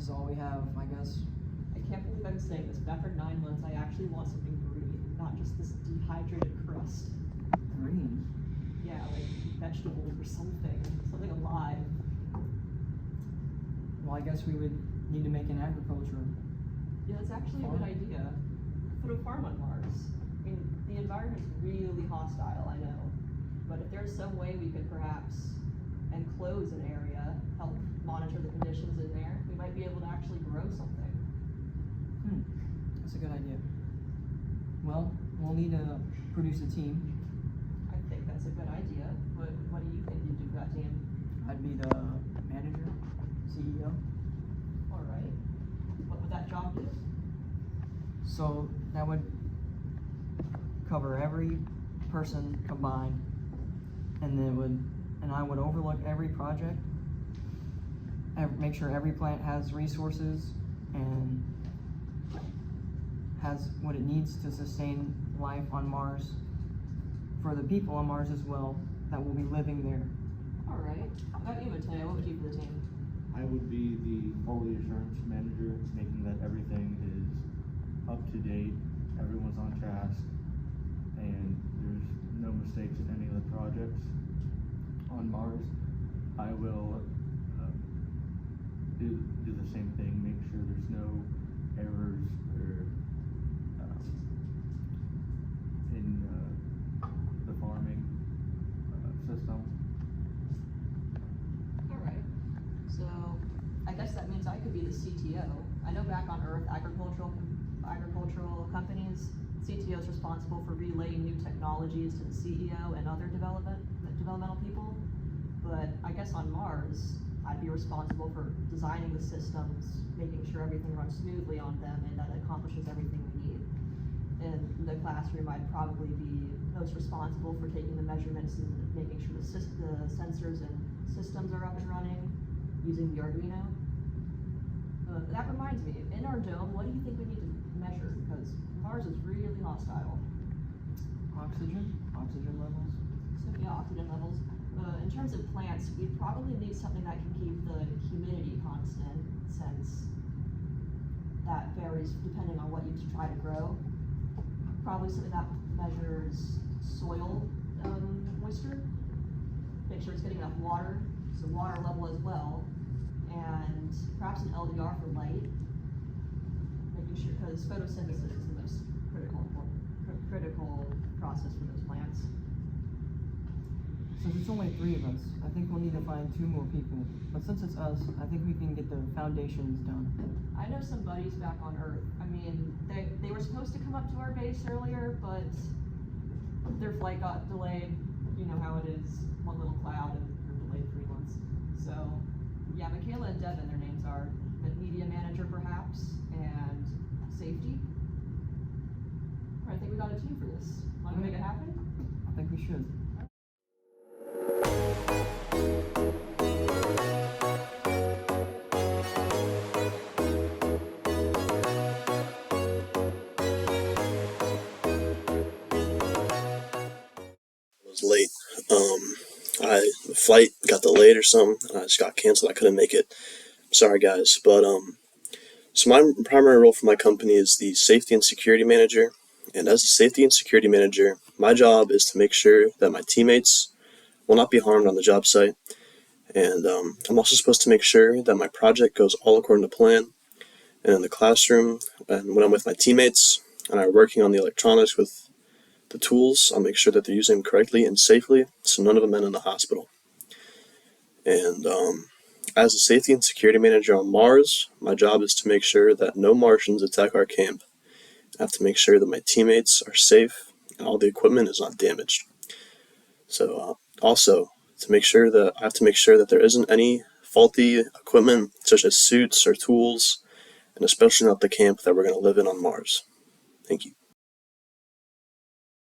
is all we have, I guess. I can't believe I'm saying this, but after 9 months, I actually want something green, not just this dehydrated crust. Green? Yeah, like vegetables or something alive. Well, I guess we would need to make an agriculture. Yeah, that's actually a good idea. Put a farm on Mars. I mean, the environment's really hostile, I know. But if there's some way we could perhaps enclose an area, help monitor the conditions in there, we might be able to actually grow something. That's a good idea. Well, we'll need to produce a team. I think that's a good idea. What do you think you'd do for that team? I'd be the manager, CEO. All right. What would that job do? So that would cover every person combined, and I would overlook every project, make sure every plant has resources and has what it needs to sustain life on Mars for the people on Mars as well that will be living there. All right. How about you, Mateo? What would you do for the team? I would be the quality assurance manager, making that everything is up to date, everyone's on task, and there's no mistakes in any of the projects on Mars. I will do the same thing, make sure there's no errors or in the farming system. All right. So I guess that means I could be the CTO. I know back on Earth, agricultural companies, CTO is responsible for relaying new technologies to the CEO and other developmental people. But I guess on Mars, I'd be responsible for designing the systems, making sure everything runs smoothly on them and that it accomplishes everything we need. In the classroom, I'd probably be most responsible for taking the measurements and making sure the sensors and systems are up and running using the Arduino. That reminds me, in our dome, what do you think we need to measure? Because Mars is really hostile. Oxygen levels. So yeah, oxygen levels. In terms of plants, we probably need something that can keep the humidity constant, since that varies depending on what you try to grow. Probably something that measures soil moisture. Make sure it's getting enough water, so water level as well. And perhaps an LDR for light, making sure, because photosynthesis is the most critical process for those plants. Since it's only 3 of us, I think we'll need to find 2 more people. But since it's us, I think we can get the foundations done. I know some buddies back on Earth. I mean, they were supposed to come up to our base earlier, but their flight got delayed. You know how it is, one little cloud and they're delayed 3 months. So yeah, Michaela and Devin, their names are the media manager perhaps, and safety. All right, I think we got a team for this. Want to make it happen? I think we should. Was late. The flight got delayed or something. I just got canceled. I couldn't make it. Sorry, guys. But so my primary role for my company is the safety and security manager. And as a safety and security manager, my job is to make sure that my teammates will not be harmed on the job site. And I'm also supposed to make sure that my project goes all according to plan. And in the classroom, and when I'm with my teammates and I'm working on the electronics with the tools, I'll make sure that they're using them correctly and safely, so none of them end in the hospital. And as a safety and security manager on Mars, my job is to make sure that no Martians attack our camp. I have to make sure that my teammates are safe and all the equipment is not damaged. So also, I have to make sure that there isn't any faulty equipment, such as suits or tools, and especially not the camp that we're going to live in on Mars. Thank you.